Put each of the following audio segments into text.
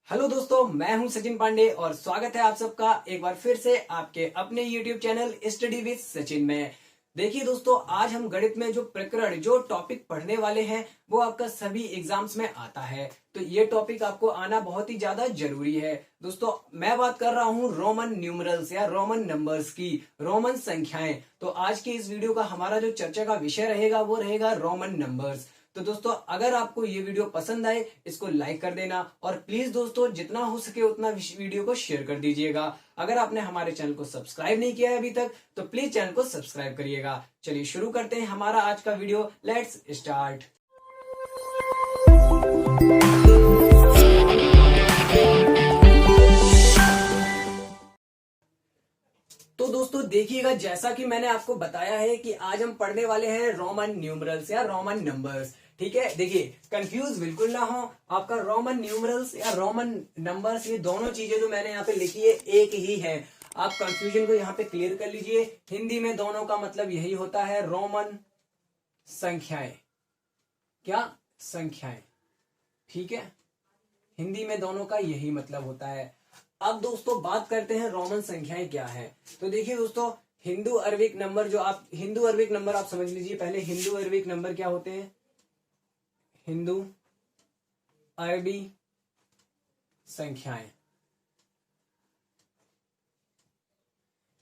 Hello दोस्तों, मैं हूं सचिन पांडे और स्वागत है आप सबका एक बार फिर से आपके अपने YouTube channel study with Sachin में। देखिए दोस्तों, आज हम गणित में जो प्रकरण जो टॉपिक पढ़ने वाले हैं वो आपका सभी एग्जाम्स में आता है, तो ये टॉपिक आपको आना बहुत ही ज्यादा जरूरी है। दोस्तों, मैं बात कर रहा हूं रोमन न्यूमरल्स या रोमन नंबर्स की, रोमन संख्याएं। तो आज के इस वीडियो का हमारा जो चर्चा का विषय रहेगा वो रहेगा रोमन नंबर्स। तो दोस्तों, अगर आपको ये वीडियो पसंद आए इसको लाइक कर देना और प्लीज दोस्तों जितना हो सके उतना वीडियो को शेयर कर दीजिएगा। अगर आपने हमारे चैनल को सब्सक्राइब नहीं किया है अभी तक तो प्लीज चैनल को सब्सक्राइब करिएगा। चलिए शुरू करते हैं हमारा आज का वीडियो। Let's start. तो दोस्तों देखिएगा, जैसा कि मैंने आपको बताया है कि आज हम पढ़ने वाले हैं रोमन न्यूमरल्स या रोमन नंबर्स। ठीक है, देखिए कंफ्यूज बिल्कुल ना हो। आपका रोमन न्यूमरल्स या रोमन नंबर्स, ये दोनों चीजें जो मैंने यहाँ पे लिखी है एक ही है। आप कंफ्यूजन को यहाँ पे क्लियर कर लीजिए। हिंदी में दोनों का मतलब यही होता है, रोमन संख्याएं। क्या? संख्याएं। ठीक है, हिंदी में दोनों का यही मतलब होता है। अब दोस्तों बात करते हैं रोमन संख्याएं क्या है। तो देखिए दोस्तों, हिंदू अरबिक नंबर, जो आप हिंदू अरबिक नंबर आप समझ लीजिए। पहले हिंदू अरबिक नंबर क्या होते हैं? हिंदू अरबी संख्याएं।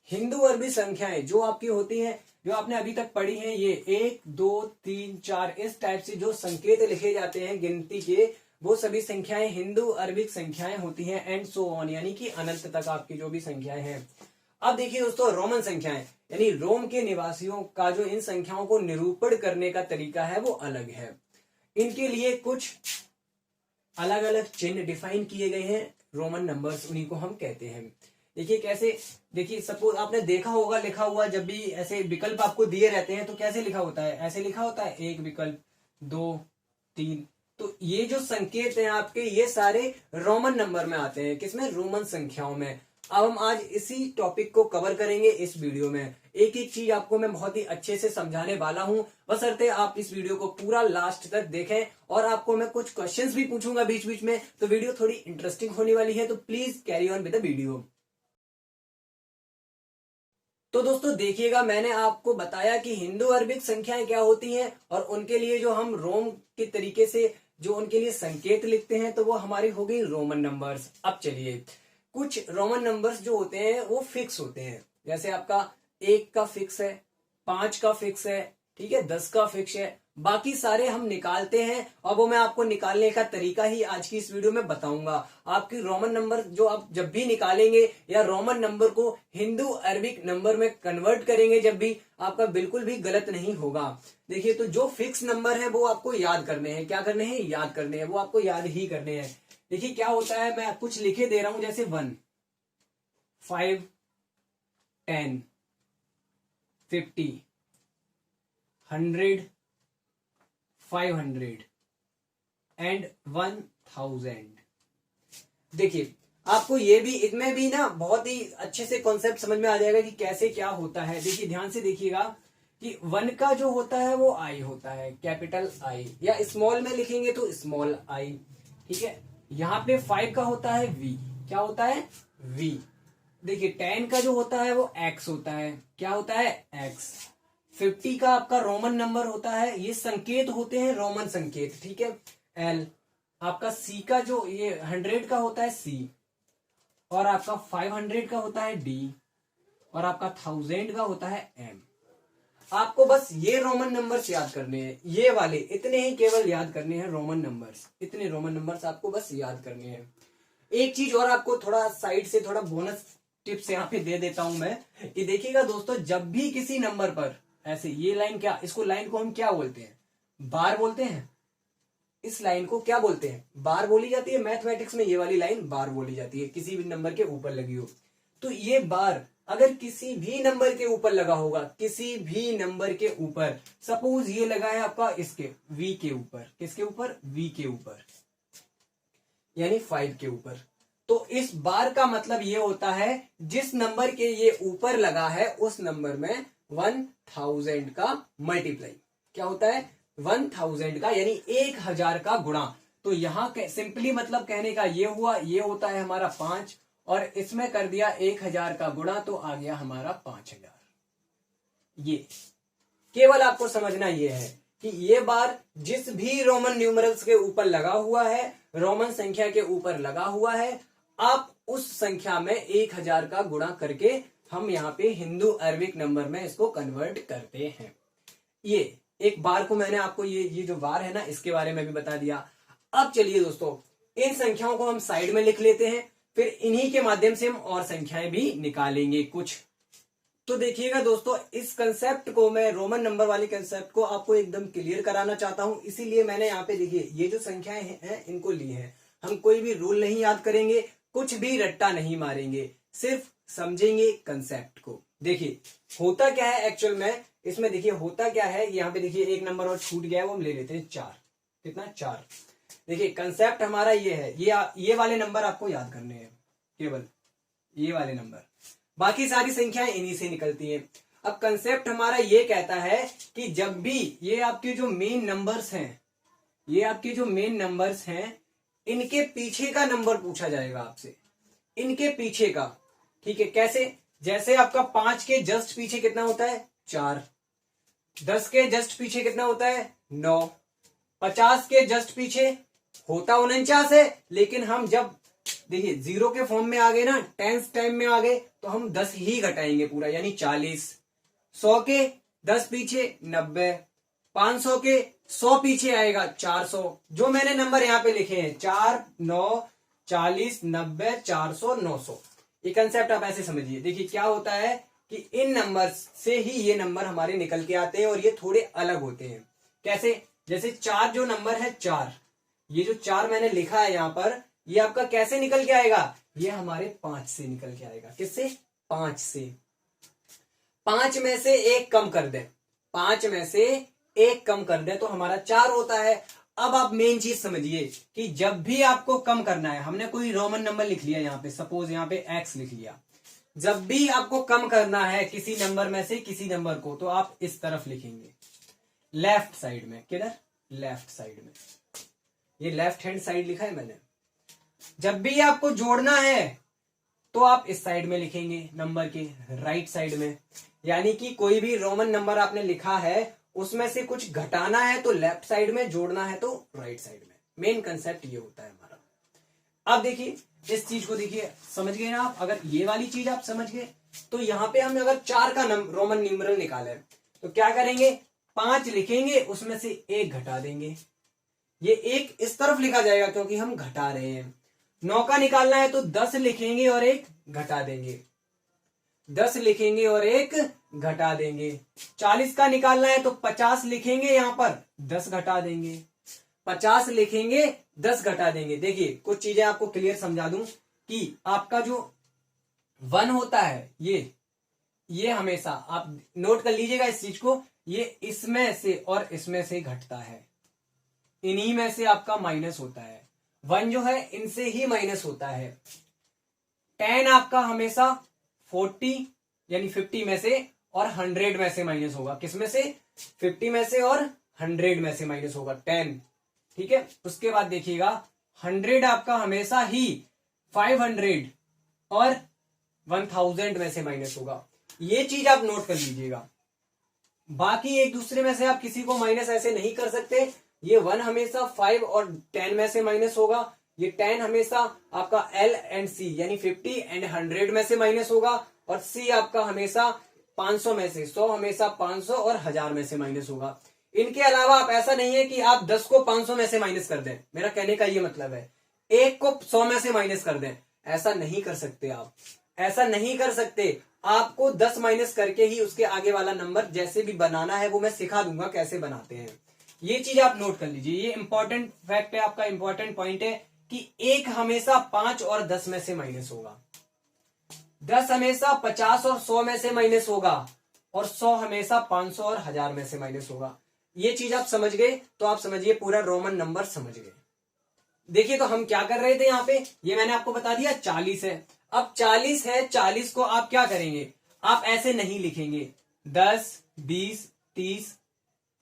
हिंदू अरबी संख्याएं जो आपकी होती हैं, जो आपने अभी तक पढ़ी हैं, ये 1 2 3 4 इस टाइप से जो संकेत लिखे जाते हैं गिनती के, वो सभी संख्याएं हिंदू अरबिक संख्याएं होती हैं। एंड सो ऑन, यानी कि अनंत तक आपकी जो भी संख्याएं हैं। अब देखिए दोस्तों, रोमन संख्याएं यानी रोम के निवासियों का जो इन संख्याओं को निरूपण करने का तरीका है वो अलग है। इनके लिए कुछ अलग अलग चिन्ह डिफाइन किए गए हैं, रोमन नंबर्स, उन्हीं को हम कहते हैं। देखिए कैसे, देखिए सपोज आपने देखा होगा लिखा हुआ, जब भी ऐसे विकल्प आपको दिए रहते हैं तो कैसे लिखा होता है? ऐसे लिखा होता है, एक विकल्प, 2 3। तो ये जो संकेत हैं आपके, ये सारे रोमन नंबर में आते हैं। किसमें? रोमन संख्याओं में। अब हम आज इसी टॉपिक को कवर करेंगे इस वीडियो में। एक एक चीज आपको मैं बहुत ही अच्छे से समझाने वाला हूं, बशर्ते आप इस वीडियो को पूरा लास्ट तक देखें। और आपको मैं कुछ क्वेश्चंस भी पूछूंगा बीच बीच में, तो वीडियो थोड़ी इंटरेस्टिंग होने वाली है, तो please carry on with the video. तो दोस्तों देखिएगा, मैंने आपको बताया कि हिंदू अरबिक संख्याएं क्या होती हैं और उनके लिए जो हम रोम के तरीके से जो उनके लिए संकेत लिखते हैं, तो वो हमारी हो गई रोमन नंबर्स। अब चलिए, कुछ रोमन नंबर्स जो होते हैं वो फिक्स होते हैं। जैसे आपका 1 का फिक्स है, 5 का फिक्स है, ठीक है, 10 का फिक्स है। बाकी सारे हम निकालते हैं और वो मैं आपको निकालने का तरीका ही आज की इस वीडियो में बताऊंगा। आपकी रोमन नंबर जो आप जब भी निकालेंगे या रोमन नंबर को हिंदू अरबिक नंबर में कन्वर्ट करेंगे, जब भी आपका बिल्कुल भी गलत नहीं होगा। देखिए, तो जो फिक्स नंबर है वो आपको याद करने हैं। क्या करने हैं? याद करने हैं, वो आपको याद ही करने हैं। देखिए क्या होता है, मैं कुछ लिखे दे रहा हूं, जैसे 1 5 10 50 100 500 एंड 1000। देखिए आपको ये भी, इसमें भी ना बहुत ही अच्छे से कॉन्सेप्ट समझ में आ जाएगा कि कैसे क्या होता है। देखिए ध्यान से देखिएगा कि 1 का जो होता है वो आई होता है, कैपिटल आई, या स्मॉल में लिखेंगे तो स्मॉल आई। ठीक है, यहाँ पे 5 का होता है वी। क्या होता है? वी। देखिए 10 का जो होता है वो एक्स होता है। क्या होता है? एक्स। 50 का आपका रोमन नंबर होता है, ये संकेत होते हैं रोमन संकेत। ठीक है, एल। आपका सी का जो ये 100 का होता है सी, और आपका 500 का होता है डी, और आपका 1000 का होता है एम। आपको बस ये रोमन नंबर्स याद करने हैं, ये वाले इतने ही केवल याद करने हैं रोमन नंबर्स। इतने रोमन नंबर्स आपको बस याद करने हैं। एक चीज और आपको थोड़ा साइड से थोड़ा बोनस टिप्स यहाँ पे दे देता हूं मैं, कि देखिएगा दोस्तों, जब भी किसी नंबर पर ऐसे ये लाइन, क्या इसको, लाइन को हम क्या बोलते हैं? बार बोलते हैं। इस लाइन को क्या बोलते हैं? बार बोली जाती है। मैथमेटिक्स में ये वाली लाइन बार बोली जाती है, किसी भी नंबर के ऊपर लगी हो। तो ये बार अगर किसी भी नंबर के ऊपर लगा होगा, किसी भी नंबर के ऊपर, सपोज ये लगा है आपका इसके v के ऊपर, किसके ऊपर? v के ऊपर, यानी 5 के ऊपर, तो इस बार का मतलब ये होता है जिस नंबर के ये ऊपर लगा है उस नंबर में 1000 का मल्टीप्लाई। क्या होता है? 1000 का, यानी 1000 का गुणा। तो यहाँ सिंपली मतलब कहने का ये हुआ, ये होता है हमारा 5 और इसमें कर दिया 1000 का गुणा तो आ गया हमारा 5000। ये केवल आपको समझना ये है कि ये बार जिस भी रोमन न्यूमरल्स के ऊपर लगा हुआ है, रोमन संख्या के ऊपर लगा हुआ है, आप उस संख्या में 1000 का गुणा करके हम यहाँ पे हिंदू अरबिक नंबर में इसको कन्वर्ट करते हैं। ये एक बार को मैंने आपको ये जो बार है ना इसके बारे में भी बता दिया। अब चलिए दोस्तों इन संख्याओं को हम साइड में लिख लेते हैं, फिर इन्हीं के माध्यम से हम और संख्याएं भी निकालेंगे कुछ। तो देखिएगा दोस्तों, इस कंसेप्ट को मैं रोमन नंबर वाले कंसेप्ट को आपको एकदम क्लियर कराना चाहता हूं, इसीलिए मैंने यहाँ पे देखिए ये जो संख्याएं हैं इनको ली है। हम कोई भी रूल नहीं याद करेंगे, कुछ भी रट्टा नहीं मारेंगे, सिर्फ समझेंगे कंसेप्ट को। देखिए होता क्या है एक्चुअल में इसमें, देखिए होता क्या है, यहाँ पे देखिए एक नंबर और छूट गया है, वो हम ले लेते हैं 4। कितना? 4। देखिए कंसेप्ट हमारा ये है, ये वाले नंबर आपको याद करने हैं, केवल ये वाले नंबर, बाकी सारी संख्याएं इन्हीं से निकलती हैं। अब कंसेप्ट हमारा ये कहता है कि जब भी ये आपके जो मेन नंबर्स हैं, ये आपके जो मेन नंबर्स हैं, इनके पीछे का नंबर पूछा जाएगा आपसे, इनके पीछे का। ठीक है, कैसे? जैसे आपका 5 के जस्ट पीछे कितना होता है? 4। 10 के जस्ट पीछे कितना होता है? 9। 50 के जस्ट पीछे होता 49 है, लेकिन हम जब देखिए 0 के फॉर्म में आ गए ना, टेंस टाइम में आ गए, तो हम 10 ही घटाएंगे पूरा, यानी 40। 100 के 10 पीछे 90। 500 के 100 पीछे आएगा 400। जो मैंने नंबर यहाँ पे लिखे हैं 4, 9, 40, 90, 400, 900। ये कंसेप्ट आप ऐसे समझिए। देखिए क्या होता है कि इन नंबर से ही ये नंबर हमारे निकल के आते हैं और ये थोड़े अलग होते हैं। कैसे? जैसे 4 जो नंबर है 4, ये जो 4 मैंने लिखा है यहाँ पर, ये आपका कैसे निकल के आएगा? ये हमारे 5 से निकल के आएगा। किससे? 5 से। 5 में से 1 कम कर दे, 5 में से 1 कम कर दे तो हमारा 4 होता है। अब आप मेन चीज समझिए कि जब भी आपको कम करना है, हमने कोई रोमन नंबर लिख लिया यहाँ पे, सपोज यहाँ पे x लिख लिया, जब भी आपको कम करना है किसी नंबर में से किसी नंबर को, तो आप इस तरफ लिखेंगे, लेफ्ट साइड में। किधर? लेफ्ट साइड में। ये लेफ्ट हैंड साइड लिखा है मैंने। जब भी आपको जोड़ना है तो आप इस साइड में लिखेंगे, नंबर के राइट साइड में। यानी कि कोई भी रोमन नंबर आपने लिखा है, उसमें से कुछ घटाना है तो लेफ्ट साइड में, जोड़ना है तो राइट साइड में। मेन कंसेप्ट ये होता है हमारा। अब देखिए इस चीज को देखिए, समझ गए ना आप? अगर ये वाली चीज आप समझ गए तो यहाँ पे हम अगर 4 का रोमन न्यूमरल निकाले तो क्या करेंगे? 5 लिखेंगे, उसमें से 1 घटा देंगे। ये 1 इस तरफ लिखा जाएगा क्योंकि हम घटा रहे हैं। 9 का निकालना है तो 10 लिखेंगे और 1 घटा देंगे। 10 लिखेंगे और 1 घटा देंगे। 40 का निकालना है तो 50 लिखेंगे, यहां पर 10 घटा देंगे। 50 लिखेंगे, 10 घटा देंगे। देखिए कुछ चीजें आपको क्लियर समझा दूं कि आपका जो 1 होता है, ये हमेशा आप नोट कर लीजिएगा इस चीज को, ये इसमें से और इसमें से घटता है, इन्हीं में से आपका माइनस होता है। 1 जो है इनसे ही माइनस होता है। 10 आपका हमेशा 40 यानी 50 में से और 100 में से माइनस होगा। किसमें से? 50 में से और 100 में से माइनस होगा 10। ठीक है, उसके बाद देखिएगा 100 आपका हमेशा ही 500 और 1000 में से माइनस होगा। ये चीज आप नोट कर लीजिएगा। बाकी एक दूसरे में से आप किसी को माइनस ऐसे नहीं कर सकते। ये 1 हमेशा 5 और 10 में से माइनस होगा। ये 10 हमेशा आपका L एंड C यानी 50 एंड 100 में से माइनस होगा, और C आपका हमेशा 500 में से, 100 हमेशा 500 और 1000 में से माइनस होगा। इनके अलावा आप ऐसा नहीं है कि आप 10 को 500 में से माइनस कर दें। मेरा कहने का ये मतलब है 1 को 100 में से माइनस कर दें, ऐसा नहीं कर सकते आप, ऐसा नहीं कर सकते। आपको 10 माइनस करके ही उसके आगे वाला नंबर जैसे भी बनाना है वो मैं सिखा दूंगा कैसे बनाते हैं। ये चीज आप नोट कर लीजिए, ये इंपॉर्टेंट फैक्ट है, आपका इंपॉर्टेंट पॉइंट है कि 1 हमेशा 5 और 10 में से माइनस होगा, 10 हमेशा 50 और 100 में से माइनस होगा, और 100 हमेशा 500 और 1000 में से माइनस होगा। ये चीज आप समझ गए तो आप समझिए पूरा रोमन नंबर समझ गए। देखिए तो हम क्या कर रहे थे यहाँ पे, ये मैंने आपको बता दिया 40 है। अब 40 है, 40 को आप क्या करेंगे? आप ऐसे नहीं लिखेंगे 10, 20, 30,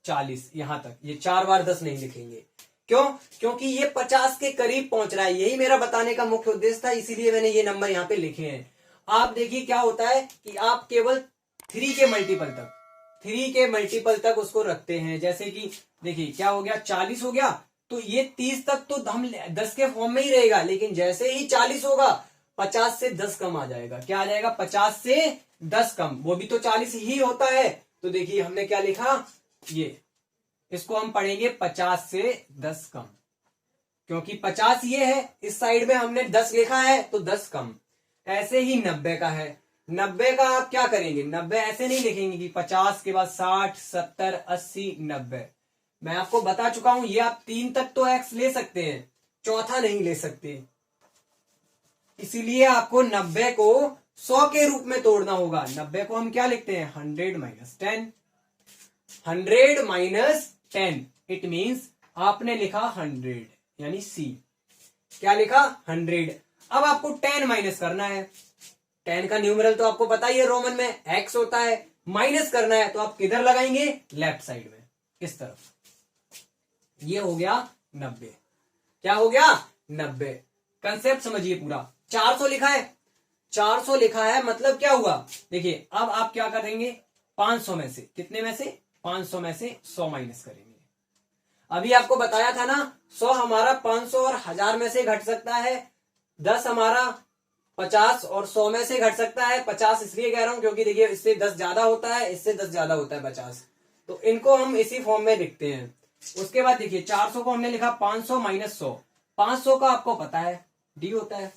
40 यहां तक, ये 4 बार 10 नहीं लिखेंगे, क्यों? क्योंकि ये 50 के करीब पहुंच रहा है, यही मेरा बताने का मुख्य उद्देश्य था, इसीलिए मैंने ये नंबर यहाँ पे लिखे हैं। आप देखिए क्या होता है कि आप केवल 3 के मल्टीपल तक उसको रखते हैं। जैसे कि देखिए क्या हो गया, 40 हो गया, तो ये 30 तक तो हम 10 के फॉर्म में ही रहेगा, लेकिन जैसे ही 40 होगा 50 से 10 कम आ जाएगा। क्या आ जाएगा? 50 से 10 कम, वो भी तो 40 ही होता है। तो देखिए हमने क्या लिखा, ये इसको हम पढ़ेंगे 50 से 10 कम, क्योंकि 50 ये है, इस साइड में हमने 10 लिखा है तो 10 कम। ऐसे ही 90 का है, 90 का आप क्या करेंगे, 90 ऐसे नहीं लिखेंगे कि 50 के बाद 60, 70, 80, 90। मैं आपको बता चुका हूं, ये आप 3 तक तो एक्स ले सकते हैं, चौथा नहीं ले सकते। इसीलिए आपको 90 को 100 के रूप में तोड़ना होगा। 90 को हम क्या लिखते हैं, 100 माइनस 10। 100 माइनस 10 इट मीन्स आपने लिखा 100, यानी सी। क्या लिखा? 100। अब आपको 10 माइनस करना है। 10 का न्यूमरल तो आपको पता ही है, रोमन में x होता है। माइनस करना है तो आप किधर लगाएंगे, लेफ्ट साइड में, इस तरफ। ये हो गया 90। क्या हो गया? 90। कंसेप्ट समझिए पूरा। 400 लिखा है, 400 लिखा है मतलब क्या हुआ, देखिए अब आप क्या करेंगे, 500 में से, कितने में से, 500 में से 100 माइनस करेंगे। अभी आपको बताया था ना, 100 हमारा 500 और 1000 में से घट सकता है, 10 हमारा 50 और 100 में से घट सकता है। 50 इसलिए कह रहा हूं क्योंकि देखिए इससे 10 ज्यादा होता है, इससे 10 ज्यादा होता है 50, तो इनको हम इसी फॉर्म में लिखते हैं। उसके बाद देखिए 400 को हमने लिखा 500 माइनस 100। 500 का आपको पता है डी होता है,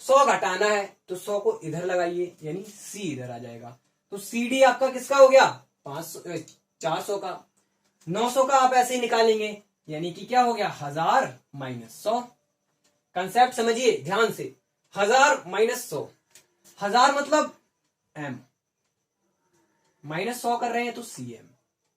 100 घटाना है तो 100 को इधर लगाइए, यानी सी इधर आ जाएगा। तो सी डी आपका किसका हो गया, 400 का। 900 का आप ऐसे ही निकालेंगे, यानी कि क्या हो गया, 1000 माइनस 100। कंसेप्ट समझिए ध्यान से, 1000 माइनस 100, 1000 मतलब m, माइनस 100 कर रहे हैं तो cm,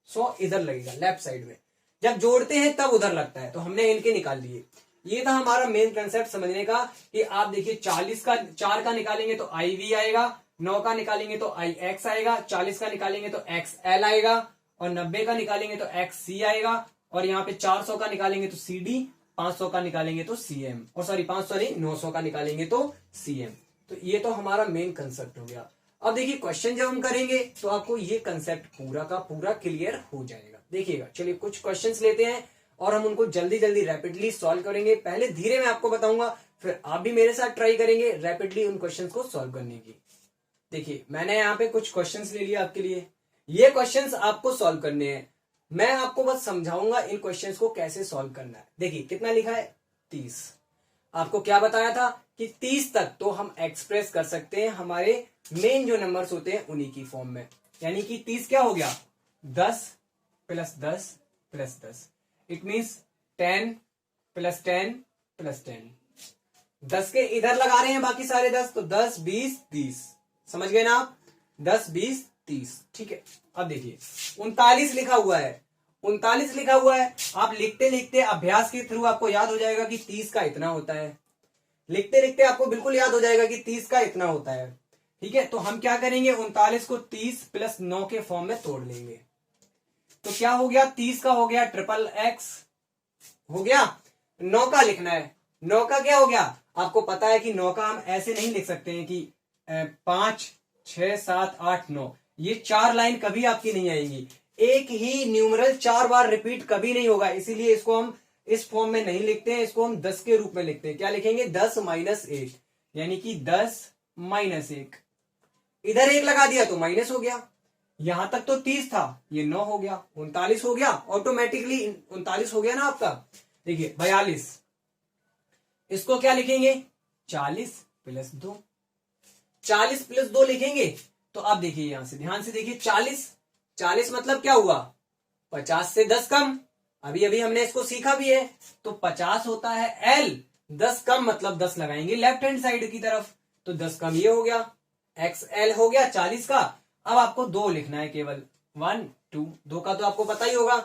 100 इधर लगेगा लेफ्ट साइड में। जब जोड़ते हैं तब उधर लगता है, तो हमने इनके निकाल लिए। ये था हमारा मेन कंसेप्ट समझने का कि आप देखिए 40 का 4 का निकालेंगे तो IV आएगा, 9 का निकालेंगे तो IX आएगा, 40 का निकालेंगे तो XL आएगा, और 90 का निकालेंगे तो XC आएगा, और यहाँ पे 400 का निकालेंगे तो CD, 500 का निकालेंगे तो CM, और सॉरी 500 नहीं 900 का निकालेंगे तो CM। तो ये तो हमारा मेन कंसेप्ट हो गया। अब देखिए क्वेश्चन जब हम करेंगे तो आपको ये कंसेप्ट पूरा का पूरा क्लियर हो जाएगा। देखिएगा, चलिए कुछ क्वेश्चंस लेते हैं और हम उनको जल्दी जल्दी रैपिडली सॉल्व करेंगे। पहले धीरे मैं आपको बताऊंगा, फिर आप भी मेरे साथ ट्राई करेंगे रैपिडली उन क्वेश्चंस को सॉल्व करने की। देखिए मैंने यहाँ पे कुछ क्वेश्चंस ले लिया आपके लिए, ये क्वेश्चंस आपको सॉल्व करने हैं। मैं आपको बस समझाऊंगा इन क्वेश्चंस को कैसे सॉल्व करना है। देखिए कितना लिखा है, 30। आपको क्या बताया था कि 30 तक तो हम एक्सप्रेस कर सकते हैं हमारे मेन जो नंबर्स होते हैं उन्हीं की फॉर्म में। यानी कि 30 क्या हो गया, 10 plus 10 plus 10, it means 10 plus 10 plus 10। 10 के इधर लगा रहे हैं बाकी सारे 10, तो 10 20 30, समझ गए ना आप, 10 20 30। ठीक है, अब देखिए 39 लिखा हुआ है, 39 लिखा हुआ है। आप लिखते लिखते अभ्यास के थ्रू आपको याद हो जाएगा कि 30 का इतना होता है। लिखते लिखते आपको बिल्कुल याद हो जाएगा कि 30 का इतना होता है। ठीक है, तो हम क्या करेंगे, 39 को 30 प्लस 9 के फॉर्म में तोड़ लेंगे। तो क्या हो गया, 30 का हो गया ट्रिपल एक्स हो गया। 9 का लिखना है, 9 का क्या हो गया, आपको पता है कि 9 का हम ऐसे नहीं लिख सकते हैं कि 5 6 7 8 9, ये 4 लाइन कभी आपकी नहीं आएंगी। एक ही न्यूमरल 4 बार रिपीट कभी नहीं होगा, इसीलिए इसको हम इस फॉर्म में नहीं लिखते हैं, इसको हम 10 के रूप में लिखते हैं। क्या लिखेंगे, 10 माइनस 1, यानी कि 10 माइनस 1। इधर 1 लगा दिया तो माइनस हो गया। यहां तक तो 30 था, ये 9 हो गया, 39 हो गया, ऑटोमेटिकली 39 हो गया ना आपका। देखिए 42, इसको क्या लिखेंगे, 40 प्लस 2, 40 प्लस 2 लिखेंगे। तो अब देखिए यहां से ध्यान से देखिए, 40 मतलब क्या हुआ, 50 से 10 कम। अभी अभी हमने इसको सीखा भी है, तो 50 होता है L, 10 कम मतलब 10 लगाएंगे लेफ्ट हैंड साइड की तरफ, तो 10 कम ये हो गया, XL हो गया 40 का। अब आपको 2 लिखना है केवल, 1 2, 2 का तो आपको पता ही होगा।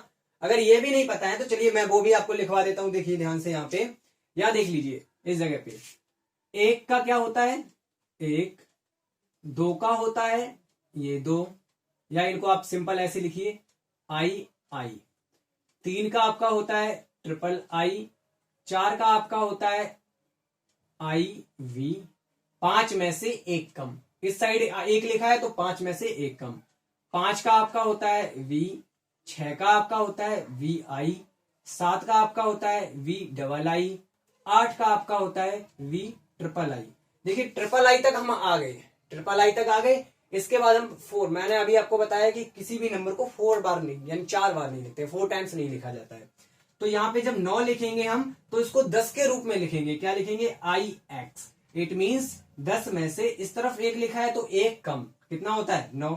अगर ये भी नहीं पता है तो चलिए मैं वो भी आपको लिखवा देता हूं। देखिए ध्यान से यहाँ पे, यहां देख लीजिए इस जगह पे, 1 का क्या होता है, 1, 2 का होता है ये 2, या इनको आप सिंपल ऐसे लिखिए I I। 3 का आपका होता है ट्रिपल आई, 4 का आपका होता है आई वी, 5 में से एक कम, इस साइड 1 लिखा है तो 5 में से एक कम, 5 का आपका होता है वी, 6 का आपका होता है वी आई, 7 का आपका होता है वी डबल आई, 8 का आपका होता है वी ट्रिपल आई। देखिए ट्रिपल आई तक हम आ गए, ट्रिपल आई तक आ गए। इसके बाद हम 4, मैंने अभी आपको बताया कि किसी भी नंबर को 4 बार नहीं यानी 4 बार नहीं लिखते, 4 टाइम्स नहीं लिखा जाता है। तो यहाँ पे जब 9 लिखेंगे हम तो इसको 10 के रूप में लिखेंगे, क्या लिखेंगे आई एक्स, इट मीन्स 10 में से इस तरफ 1 लिखा है तो 1 कम, कितना होता है 9,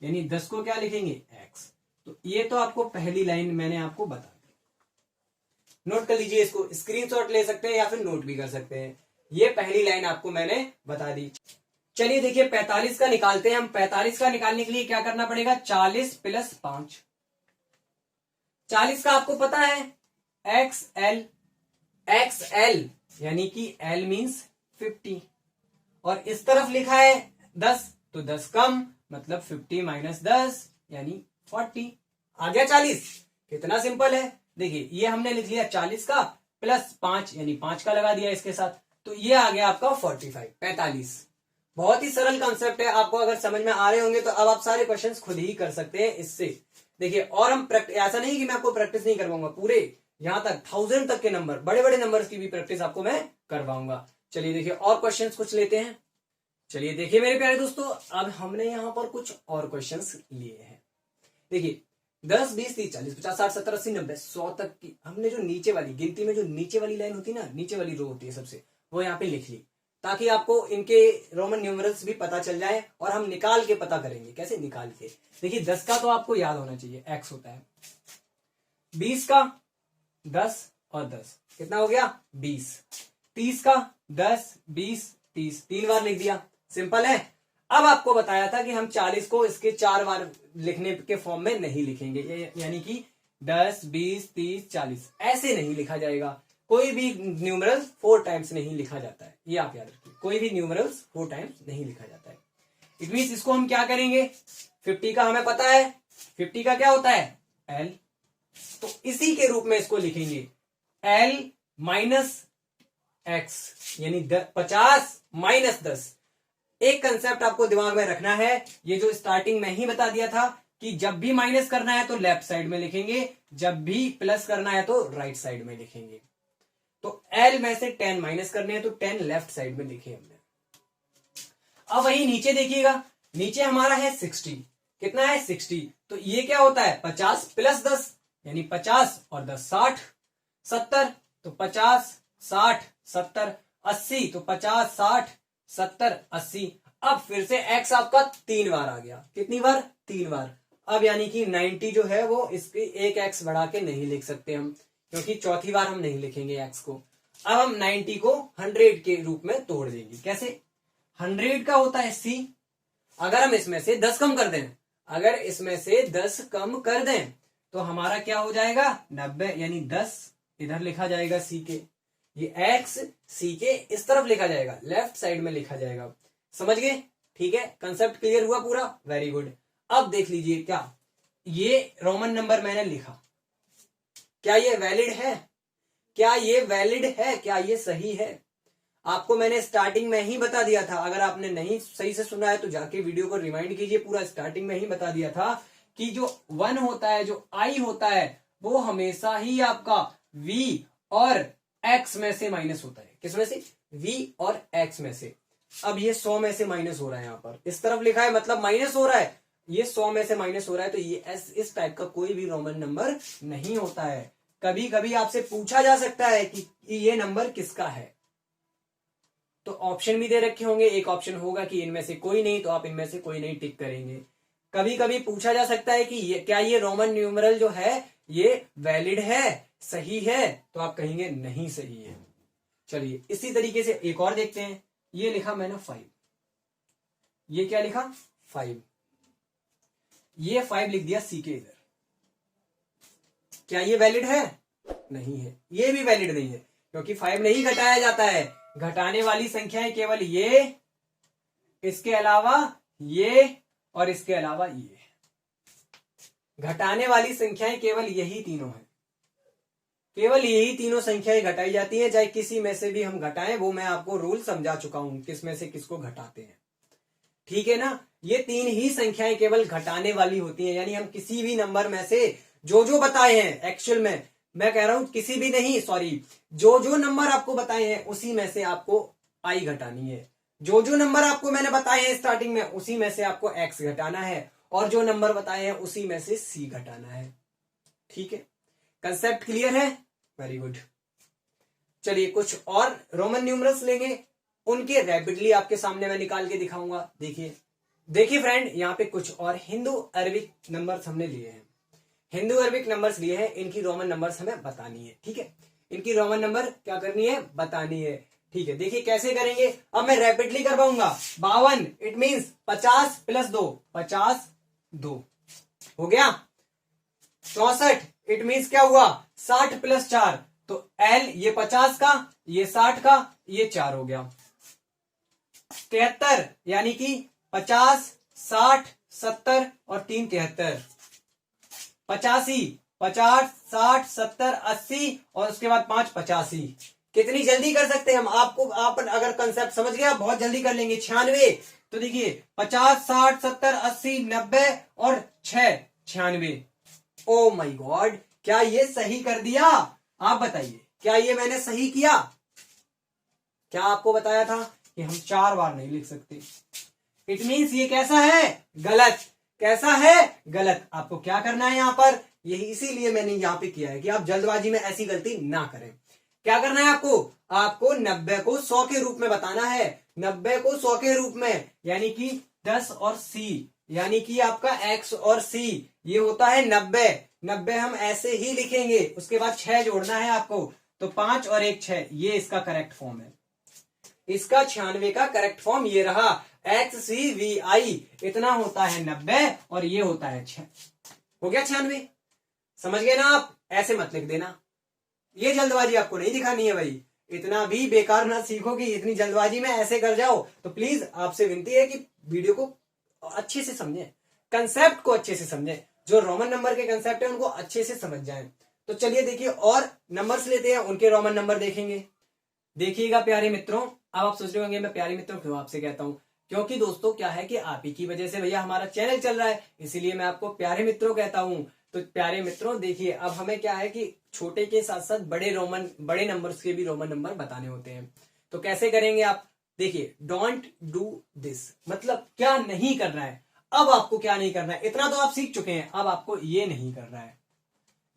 यानी 10 को क्या लिखेंगे एक्स। तो ये तो आपको पहली लाइन मैंने आपको बता दी, नोट कर लीजिए, इसको स्क्रीनशॉट ले सकते हैं या फिर नोट भी कर सकते हैं। ये पहली लाइन आपको मैंने बता दी। चलिए देखिए 45 का निकालते हैं हम। 45 का निकालने के लिए क्या करना पड़ेगा, 40 प्लस 5, 40 का आपको पता है एक्स एल, एक्स एल यानी कि एल मीन्स 50, और इस तरफ लिखा है 10 तो 10 कम मतलब 50 माइनस 10 यानी 40, आ गया 40। कितना सिंपल है, देखिए ये हमने लिख लिया 40 का प्लस 5 यानी 5 का लगा दिया इसके साथ, तो ये आ गया आपका 45, 45। बहुत ही सरल कॉन्सेप्ट है, आपको अगर समझ में आ रहे होंगे तो अब आप सारे क्वेश्चंस खुद ही कर सकते हैं इससे। देखिए और हम ऐसा नहीं कि मैं आपको प्रैक्टिस नहीं करवाऊंगा, पूरे यहां तक 1000 तक के नंबर, बड़े बड़े नंबर्स की भी प्रैक्टिस आपको मैं करवाऊंगा। चलिए देखिए और क्वेश्चंस कुछ लेते हैं। चलिए देखिए मेरे प्यारे दोस्तों, अब हमने यहां पर कुछ और क्वेश्चंस लिए हैं। देखिए 10, 20, 30, 40, 50, 60, 70, 80, 90, 100 तक की हमने जो नीचे वाली गिनती में जो नीचे वाली लाइन होती है ना, नीचे वाली रो होती है सबसे, वो यहाँ पे लिख ली, ताकि आपको इनके रोमन न्यूमरल्स भी पता चल जाए और हम निकाल के पता करेंगे। कैसे निकाल के, देखिए 10 का तो आपको याद होना चाहिए एक्स होता है, 20 का 10 और 10 कितना हो गया 20, 30 का 10, 20, 30 3 बार लिख दिया, सिंपल है। अब आपको बताया था कि हम 40 को इसके 4 बार लिखने के फॉर्म में नहीं लिखेंगे, यानी कि 10, 20, 30, 40 ऐसे नहीं लिखा जाएगा। कोई भी न्यूमरल 4 टाइम्स नहीं लिखा जाता है, ये आप याद रखिए, कोई भी न्यूमरल्स 4 टाइम्स नहीं लिखा जाता है। इट मीन्स इसको हम क्या करेंगे, 50 का हमें पता है, 50 का क्या होता है एल, तो इसी के रूप में इसको लिखेंगे एल माइनस एक्स, यानी 50 माइनस 10। एक कंसेप्ट आपको दिमाग में रखना है, ये जो स्टार्टिंग में ही बता दिया था कि जब भी माइनस करना है तो लेफ्ट साइड में लिखेंगे, जब भी प्लस करना है तो राइट साइड में लिखेंगे। तो L में से 10 माइनस करने हैं तो 10 लेफ्ट साइड में लिखे हमने। अब वही नीचे देखिएगा, नीचे हमारा है 60, कितना है 60, तो ये क्या होता है 50 प्लस 10 यानी 50 और 10 60, 70 तो 50 60 70, 80 तो 50 60 70 80। अब फिर से x आपका 3 बार आ गया, कितनी बार 3 बार। अब यानी कि 90 जो है वो इसके एक x बढ़ा के नहीं लिख सकते हम, क्योंकि चौथी बार हम नहीं लिखेंगे x को। अब हम 90 को 100 के रूप में तोड़ देंगे, कैसे 100 का होता है c, अगर हम इसमें से 10 कम कर दें, अगर इसमें से 10 कम कर दें तो हमारा क्या हो जाएगा 90, यानी 10 इधर लिखा जाएगा c के, ये x c के इस तरफ लिखा जाएगा, लेफ्ट साइड में लिखा जाएगा। समझ गए, ठीक है, कंसेप्ट क्लियर हुआ पूरा, वेरी गुड। अब देख लीजिए क्या ये रोमन नंबर मैंने लिखा, क्या ये वैलिड है, क्या ये वैलिड है, क्या ये सही है। आपको मैंने स्टार्टिंग में ही बता दिया था, अगर आपने नहीं सही से सुना है तो जाके वीडियो को रिमाइंड कीजिए, पूरा स्टार्टिंग में ही बता दिया था कि जो 1 होता है, जो i होता है, वो हमेशा ही आपका v और x में से माइनस होता है। किस में से, v और x में से। अब ये 100 में से माइनस हो रहा है, यहाँ पर इस तरफ लिखा है मतलब माइनस हो रहा है, ये 100 में से माइनस हो रहा है, तो ये इस टाइप का कोई भी रोमन नंबर नहीं होता है। कभी कभी आपसे पूछा जा सकता है कि ये नंबर किसका है, तो ऑप्शन भी दे रखे होंगे, एक ऑप्शन होगा कि इनमें से कोई नहीं, तो आप इनमें से कोई नहीं टिक करेंगे। कभी कभी पूछा जा सकता है कि क्या ये रोमन न्यूमरल जो है ये वैलिड है, सही है, तो आप कहेंगे नहीं सही है। चलिए इसी तरीके से एक और देखते हैं, ये लिखा मैंने 5, ये क्या लिखा 5, ये 5 लिख दिया सी के इधर, क्या ये वैलिड है, नहीं है, ये भी वैलिड नहीं है, क्योंकि 5 नहीं घटाया जाता है, घटाने वाली संख्याएं केवल ये, इसके अलावा ये और इसके अलावा ये, घटाने वाली संख्याएं केवल यही तीनों हैं। केवल यही तीनों संख्याएं घटाई जाती है, चाहे किसी में से भी हम घटाएं, वो मैं आपको रूल समझा चुका हूं किस में से किसको घटाते हैं, ठीक है ना। ये तीन ही संख्याएं केवल घटाने वाली होती हैं, यानी हम किसी भी नंबर में से जो बताए हैं, एक्चुअल में मैं कह रहा हूं किसी भी नहीं, सॉरी, जो नंबर आपको बताए हैं उसी में से आपको आई घटानी है, जो नंबर आपको मैंने बताए हैं स्टार्टिंग में उसी में से आपको एक्स घटाना है, और जो नंबर बताए हैं उसी में से सी घटाना है, ठीक है। कंसेप्ट क्लियर है? Very good. चलिए कुछ और रोमन न्यूमरल्स लेंगे, उनके रैपिडली आपके सामने मैं निकाल के दिखाऊंगा। देखिए फ्रेंड, यहाँ पे कुछ और हिंदू अरबिक नंबर्स हमने लिए हैं, हिंदू अरबिक नंबर्स लिए हैं, इनकी रोमन नंबर्स हमें बतानी है, ठीक है। इनकी रोमन नंबर क्या करनी है, बतानी है, ठीक है। देखिए कैसे करेंगे, अब मैं रैपिडली करवाऊंगा। 52 इट मींस 50 + 2, 52 हो गया। 64 इट मींस क्या हुआ, 60 + 4, तो L ये 50 का, ये 60 का, ये 4 हो गया। 73 यानी कि 50, 60, 70 और 3 73। 85, 50, 60, 70, 80 और उसके बाद 5 85। कितनी जल्दी कर सकते हैं हम, आप अगर कंसेप्ट समझ गए आप बहुत जल्दी कर लेंगे। 96, तो देखिए 50, 60, 70, 80, 90 और 6 96। ओ माय गॉड, क्या ये सही कर दिया? आप बताइए, क्या ये मैंने सही किया? क्या आपको बताया था कि हम 4 बार नहीं लिख सकते? इट मीन्स ये कैसा है, गलत। कैसा है, गलत। आपको क्या करना है यहाँ पर, यही इसीलिए मैंने यहाँ पे किया है कि आप जल्दबाजी में ऐसी गलती ना करें। क्या करना है आपको 90 को 100 के रूप में बताना है, 90 को 100 के रूप में, यानी कि 10 और सी, यानी कि आपका एक्स और सी ये होता है 90। 90 हम ऐसे ही लिखेंगे, उसके बाद 6 जोड़ना है आपको, तो 5 और 1 6, ये इसका करेक्ट फॉर्म है। इसका 96 का करेक्ट फॉर्म ये रहा, XCVI इतना होता है 90 और ये होता है 6, हो गया 96। समझ गए ना आप? ऐसे मत लिख देना, ये जल्दबाजी आपको नहीं दिखानी है भाई, इतना भी बेकार ना सीखो कि इतनी जल्दबाजी में ऐसे कर जाओ। तो प्लीज आपसे विनती है कि वीडियो को अच्छे से समझें, कंसेप्ट को अच्छे से समझें, जो रोमन नंबर के कंसेप्ट है उनको अच्छे से समझ जाएं। तो चलिए देखिए और नंबर्स लेते हैं, उनके रोमन नंबर देखेंगे। देखिएगा प्यारे मित्रों, अब आप सोच रहे होंगे मैं प्यारे मित्रों क्यों आपसे कहता हूं, क्योंकि दोस्तों क्या है कि आप ही की वजह से भैया हमारा चैनल चल रहा है, इसीलिए मैं आपको प्यारे मित्रों कहता हूं। तो प्यारे मित्रों देखिए, अब हमें क्या है कि छोटे के साथ साथ बड़े नंबर्स के भी रोमन नंबर बताने होते हैं। तो कैसे करेंगे आप, देखिए डोंट डू दिस, मतलब क्या नहीं करना है। अब आपको क्या नहीं करना है, इतना तो आप सीख चुके हैं, अब आपको ये नहीं करना है,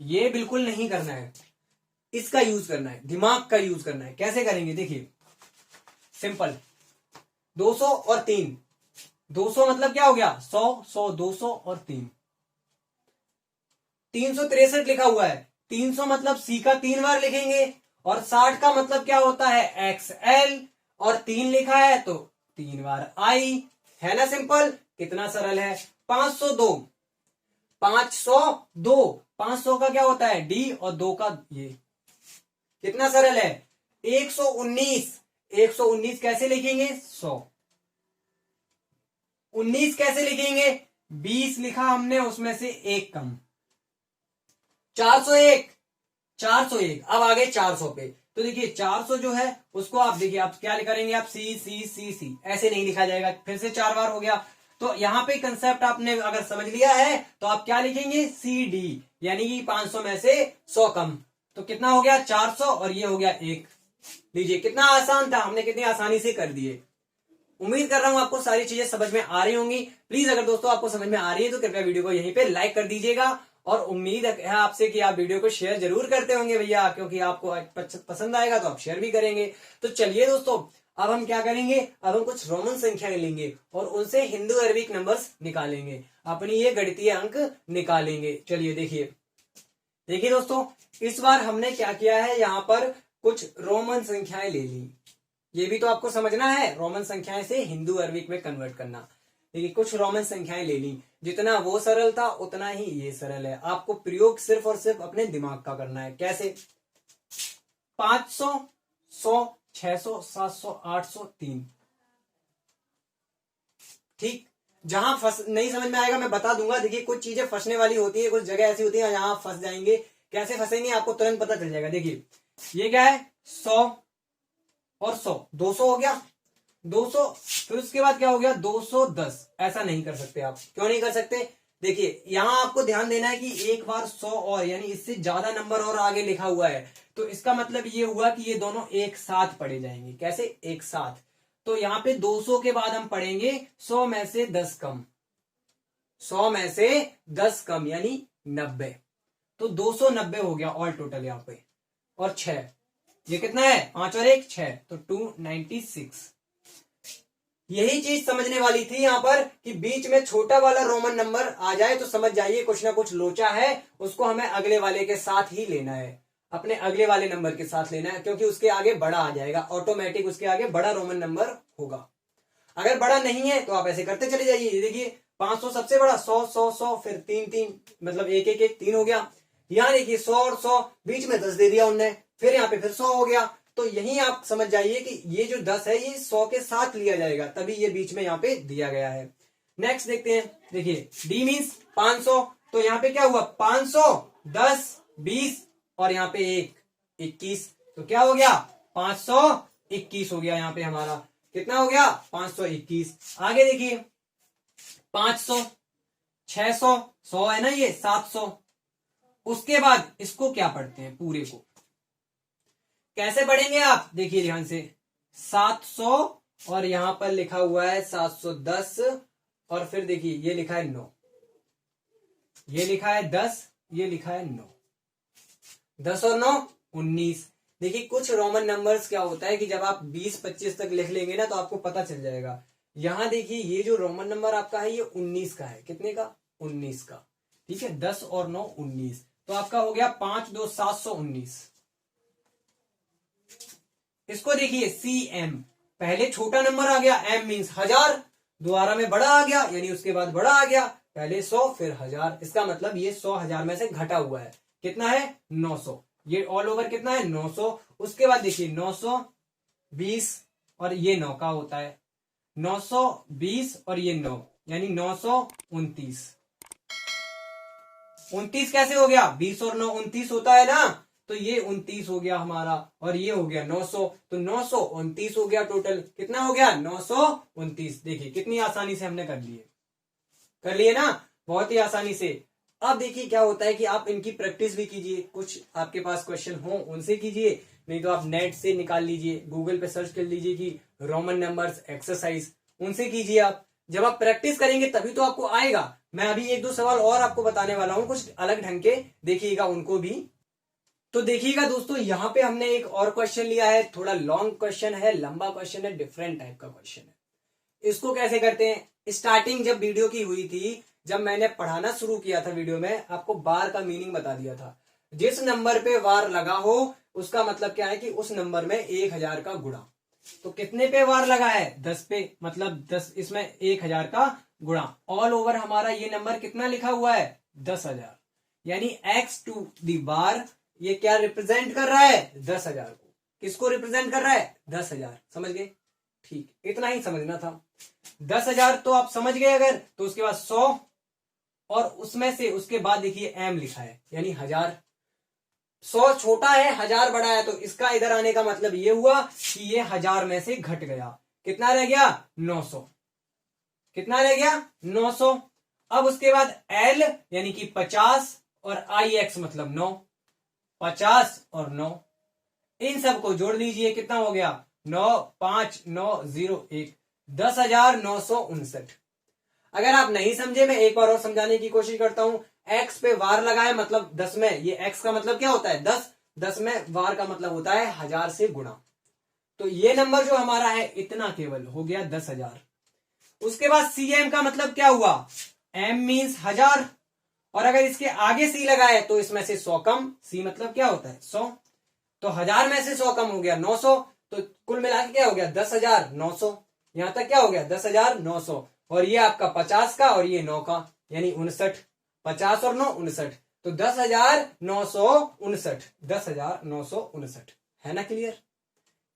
ये बिल्कुल नहीं करना है, इसका यूज करना है, दिमाग का यूज करना है। कैसे करेंगे देखिए, सिंपल, 200 और 3, 200 मतलब क्या हो गया 100, 100 200 और 3, 363 लिखा हुआ है, 300 मतलब सी का 3 बार लिखेंगे, और 60 का मतलब क्या होता है XL, और 3 लिखा है तो 3 बार आई, है ना सिंपल, कितना सरल है। 502, 502, 500 का क्या होता है D और 2 का ये, कितना सरल है। 119, 119 कैसे लिखेंगे 100, 19 कैसे लिखेंगे, 20 लिखा हमने उसमें से 1 कम, 401, 401। अब आगे 400 पे, तो देखिए 400 जो है उसको आप देखिए आप क्या करेंगे, आप सी सी सी सी ऐसे नहीं लिखा जाएगा, फिर से 4 बार हो गया। तो यहां पे कंसेप्ट आपने अगर समझ लिया है तो आप क्या लिखेंगे CD, यानी कि 500 में से 100 कम, तो कितना हो गया 400 और ये हो गया 1। लीजिए कितना आसान था, हमने कितनी आसानी से कर दिए। उम्मीद कर रहा हूं आपको सारी चीजें समझ में आ रही होंगी। प्लीज अगर दोस्तों आपको समझ में आ रही है तो कृपया वीडियो को यहीं पे लाइक कर दीजिएगा, और उम्मीद है आपसे कि आप वीडियो को शेयर जरूर करते होंगे भैया, क्योंकि आपको पसंद आएगा तो आप शेयर भी करेंगे। तो चलिए दोस्तों, अब हम क्या करेंगे, अब हम कुछ रोमन संख्याएं लेंगे और उनसे हिंदू अरबिक नंबर्स निकालेंगे, अपनी ये गणितीय अंक निकालेंगे। चलिए देखिए दोस्तों, इस बार हमने क्या किया है, यहाँ पर कुछ रोमन संख्याएं ले ली। ये भी तो आपको समझना है, रोमन संख्याएं से हिंदू अरबिक में कन्वर्ट करना। देखिए कुछ रोमन संख्याएं ले ली, जितना वो सरल था उतना ही ये सरल है। आपको प्रयोग सिर्फ और सिर्फ अपने दिमाग का करना है। कैसे, 500, 100, 600, 700, 800, 3, ठीक। जहां नहीं समझ में आएगा मैं बता दूंगा। देखिए कुछ चीजें फंसने वाली होती है, कुछ जगह ऐसी होती है जहां आप फंस जाएंगे कैसे फंसेंगे आपको तुरंत पता चल जाएगा। देखिए ये क्या है 100 और 100, 200 हो गया 200, फिर उसके बाद क्या हो गया 210। ऐसा नहीं कर सकते आप, क्यों नहीं कर सकते? देखिए यहां आपको ध्यान देना है कि एक बार 100 और यानी इससे ज्यादा नंबर और आगे लिखा हुआ है, तो इसका मतलब ये हुआ कि ये दोनों एक साथ पढ़े जाएंगे। कैसे? एक साथ। तो यहाँ पे 200 के बाद हम पढ़ेंगे 100 में से 10 कम, 100 में से 10 कम यानी 90। तो 290 हो गया ऑल टोटल यहाँ पे। और 6, ये कितना है 5 और 1 6, तो 296। यही चीज समझने वाली थी यहाँ पर कि बीच में छोटा वाला रोमन नंबर आ जाए तो समझ जाइए कुछ ना कुछ लोचा है, उसको हमें अगले वाले के साथ ही लेना है, अपने अगले वाले नंबर के साथ लेना है, क्योंकि उसके आगे बड़ा आ जाएगा ऑटोमेटिक, उसके आगे बड़ा रोमन नंबर होगा। अगर बड़ा नहीं है तो आप ऐसे करते चले जाइए। देखिए 500 सबसे बड़ा, 100 100 100, फिर 3 3, मतलब 1 1 1 3 हो गया। यहाँ देखिए 100 और 100, बीच में 10 दे दिया उनने, फिर यहाँ पे फिर 100 हो गया। तो यही आप समझ जाइए कि ये जो 10 है ये 100 के साथ लिया जाएगा, तभी ये बीच में यहाँ पे दिया गया है। नेक्स्ट देखते हैं। देखिए डी मीन्स 500, तो यहाँ पे क्या हुआ 500 10 20 और यहाँ पे 1 21, तो क्या हो गया 521 हो गया। यहाँ पे हमारा कितना हो गया 521। आगे देखिए 500 600 100 है ना, ये 700। उसके बाद इसको क्या पढ़ते हैं पूरे को, कैसे पढ़ेंगे आप? देखिए ध्यान से 700 और यहां पर लिखा हुआ है 710, और फिर देखिए ये लिखा है 9, ये लिखा है 10, ये लिखा है 9, 10 और 9 19। देखिए कुछ रोमन नंबर्स क्या होता है कि जब आप 20-25 तक लिख लेंगे ना तो आपको पता चल जाएगा। यहां देखिए ये जो रोमन नंबर आपका है ये 19 का है। कितने का? 19 का। ठीक है, 10 और 9 19, तो आपका हो गया 5 2 719। इसको देखिए CM, पहले छोटा नंबर आ गया, M मीन्स 1000, दोबारा में बड़ा आ गया यानी उसके बाद बड़ा आ गया, पहले 100 फिर 1000। इसका मतलब ये 100 1000 में से घटा हुआ है। कितना है 900, ये ऑल ओवर कितना है 900। उसके बाद देखिए 920 और ये 9 का होता है, 920 और ये 9 यानी 929। 29 कैसे हो गया? 20 और 9 29 होता है ना, तो ये 29 हो गया हमारा, और ये हो गया 900, तो 929 हो गया टोटल। कितना हो गया 929। देखिए कितनी आसानी से हमने कर लिए ना, बहुत ही आसानी से। अब देखिए क्या होता है कि आप इनकी प्रैक्टिस भी कीजिए, कुछ आपके पास क्वेश्चन हो उनसे कीजिए, नहीं तो आप नेट से निकाल लीजिए, गूगल पे सर्च कर लीजिए कि रोमन नंबर्स एक्सरसाइज, उनसे कीजिए आप। जब आप प्रैक्टिस करेंगे तभी तो आपको आएगा। मैं अभी 1-2 सवाल और आपको बताने वाला हूं कुछ अलग ढंग के, देखिएगा उनको भी। तो देखिएगा दोस्तों यहाँ पे हमने एक और क्वेश्चन लिया है, थोड़ा लॉन्ग क्वेश्चन है, लंबा क्वेश्चन है, डिफरेंट टाइप का क्वेश्चन है। इसको कैसे करते हैं, स्टार्टिंग जब वीडियो की हुई थी, जब मैंने पढ़ाना शुरू किया था वीडियो में, आपको बार का मीनिंग बता दिया था। जिस नंबर पे वार लगा हो उसका मतलब क्या है कि उस नंबर में 1000 का गुणा। तो कितने पे वार लगा है 10 पे, मतलब 10, इसमें 1000 का गुणा। ऑल ओवर हमारा ये नंबर कितना लिखा हुआ है 10,000, यानी x टू दी बार ये क्या रिप्रेजेंट कर रहा है 10,000 को। किसको रिप्रेजेंट कर रहा है 10,000। समझ गए? ठीक, इतना ही समझना था। 10,000 तो आप समझ गए। अगर तो उसके बाद 100 और उसमें से उसके बाद देखिए m लिखा है यानी 1000। 100 छोटा है 1000 बड़ा है, तो इसका इधर आने का मतलब ये हुआ कि ये 1000 में से घट गया। कितना रह गया 900। कितना रह गया 900। अब उसके बाद L यानी कि 50 और IX मतलब 9, 50 और 9, इन सबको जोड़ लीजिए। कितना हो गया 9 5 9 0 1, 10,959। अगर आप नहीं समझे मैं एक बार और समझाने की कोशिश करता हूं। x पे वार लगाए मतलब 10 में, ये x का मतलब क्या होता है 10, 10 में वार का मतलब होता है 1000 से गुणा। तो ये नंबर जो हमारा है इतना केवल हो गया 10,000। उसके बाद CM का मतलब क्या हुआ, M मीन्स 1000, और अगर इसके आगे C लगाए तो इसमें से 100 कम, C मतलब क्या होता है 100, तो 1000 में से 100 कम हो गया 900, तो कुल मिला के क्या हो गया 10,900। यहां तक क्या हो गया 10,900, और ये आपका 50 का और ये 9 का यानी 59, 50 और 9 59, तो 10,959, 10,959 है ना। क्लियर?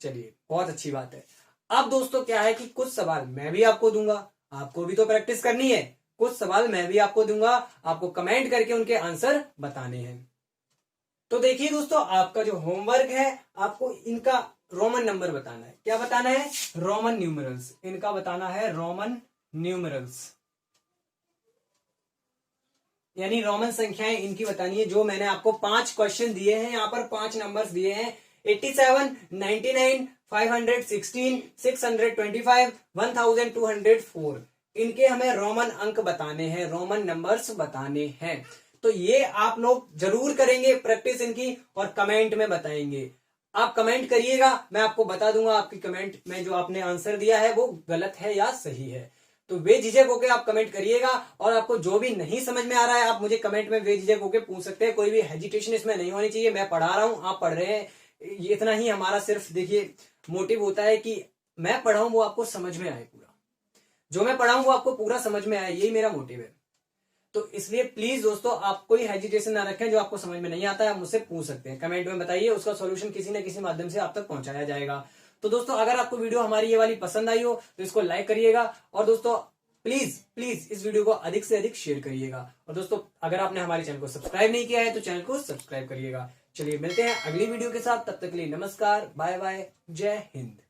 चलिए बहुत अच्छी बात है। अब दोस्तों क्या है कि कुछ सवाल मैं भी आपको दूंगा, आपको भी तो प्रैक्टिस करनी है। कुछ सवाल मैं भी आपको दूंगा, आपको कमेंट करके उनके आंसर बताने हैं। तो देखिए दोस्तों, आपका जो होमवर्क है, आपको इनका रोमन नंबर बताना है। क्या बताना है? Roman numerals. इनका बताना है रोमन न्यूमरल्स, यानी रोमन संख्याएं इनकी बतानी है। जो मैंने आपको 5 क्वेश्चन दिए हैं, यहाँ पर 5 नंबर्स दिए हैं, 87, 99, 516, 625, 1204। इनके हमें रोमन अंक बताने हैं, रोमन नंबर्स बताने हैं। तो ये आप लोग जरूर करेंगे प्रैक्टिस इनकी, और कमेंट में बताएंगे। आप कमेंट करिएगा, मैं आपको बता दूंगा आपकी कमेंट में जो आपने आंसर दिया है वो गलत है या सही है। तो बेझिझक होकर आप कमेंट करिएगा, और आपको जो भी नहीं समझ में आ रहा है आप मुझे कमेंट में बेझिझक होकर पूछ सकते हैं। कोई भी हेजिटेशन इसमें नहीं होनी चाहिए। मैं पढ़ा रहा हूं, आप पढ़ रहे हैं, ये इतना ही हमारा सिर्फ देखिए मोटिव होता है कि मैं पढ़ाऊं वो आपको समझ में आए, पूरा जो मैं पढ़ाऊं वो आपको पूरा समझ में आए, यही मेरा मोटिव है। तो इसलिए प्लीज दोस्तों, आप कोई हेजिटेशन ना रखें। जो आपको समझ में नहीं आता है आप मुझसे पूछ सकते हैं, कमेंट में बताइए, उसका सॉल्यूशन किसी न किसी माध्यम से आप तक पहुंचाया जाएगा। तो दोस्तों, अगर आपको वीडियो हमारी ये वाली पसंद आई हो तो इसको लाइक करिएगा, और दोस्तों प्लीज प्लीज इस वीडियो को अधिक से अधिक शेयर करिएगा। और दोस्तों, अगर आपने हमारे चैनल को सब्सक्राइब नहीं किया है तो चैनल को सब्सक्राइब करिएगा। चलिए मिलते हैं अगली वीडियो के साथ, तब तक के लिए नमस्कार, बाय बाय, जय हिंद।